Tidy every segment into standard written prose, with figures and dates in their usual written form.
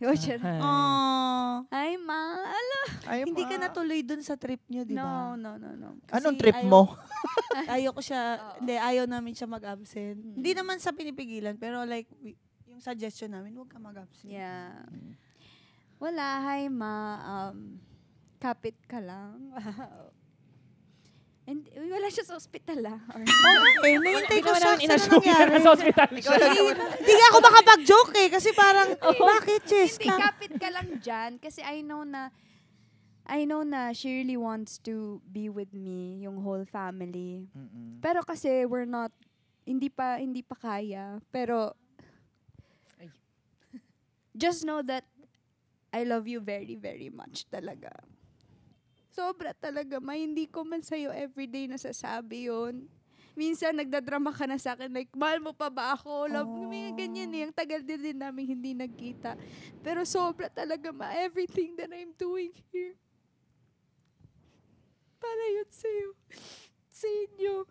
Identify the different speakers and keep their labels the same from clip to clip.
Speaker 1: Oh.
Speaker 2: Hi, Ma. Ala.
Speaker 3: Ay,
Speaker 1: Hindi ka natuloy dun sa trip niyo, di ba?
Speaker 2: No.
Speaker 3: Anong
Speaker 1: Kasi
Speaker 3: trip mo?
Speaker 1: Ayoko siya,
Speaker 2: Oo.
Speaker 1: hindi, ayaw namin siya mag-absent.
Speaker 2: Mm.
Speaker 1: Hindi naman sa pinipigilan, pero like, yung suggestion namin, huwag ka mag-absent.
Speaker 2: Yeah. Wala. Hi, Ma. Kapit ka lang. And wala siya sa ospital, Or,
Speaker 1: Nahintay ko siya sa
Speaker 4: Inassume
Speaker 1: nangyari.
Speaker 4: na sa hospital siya.
Speaker 1: Hindi nga ako makapag-joke kasi parang, bakit, Ches?
Speaker 2: Hindi, kapit ka lang dyan. Kasi I know na she really wants to be with me, yung whole family. Pero kasi we're not, hindi pa kaya. Pero, just know that I love you very, very much talaga. Sobra talaga, Ma. Hindi ko man sa'yo everyday nasasabi yun. Minsan, nagdadrama ka na sa akin, like, mahal mo pa ba ako? Love, may ganyan eh. Ang tagal din namin hindi nagkita. Pero sobra talaga, Ma. Everything that I'm doing here. Para yun sa'yo. Sa inyo.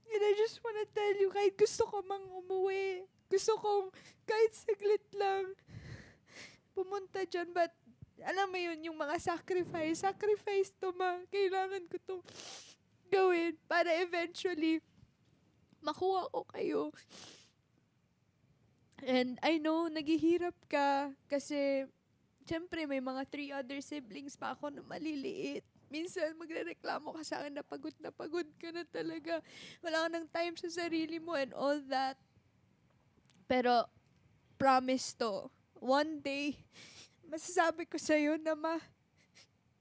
Speaker 2: And I just wanna tell you, kahit gusto ko mang umuwi, gusto kong kahit saglit lang pumunta dyan, but alam mo yun, yung mga sacrifice to, Ma. Kailangan ko to gawin para eventually makuha ko kayo. And I know, naghihirap ka kasi syempre may mga 3 other siblings pa ako na maliliit. Minsan magrereklamo ka sa akin na pagod ka na talaga. Wala ka ng time sa sarili mo and all that. Pero promise to, one day, masasabi ko sa'yo na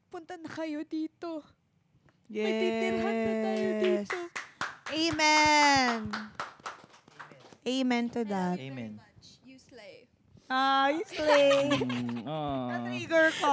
Speaker 2: punta na kayo dito.
Speaker 1: Yes.
Speaker 2: May titirhan na tayo dito.
Speaker 1: Amen. Amen to that.
Speaker 3: Amen.
Speaker 2: You slay.
Speaker 1: You slay.
Speaker 4: Oh.
Speaker 1: Na-trigger ko.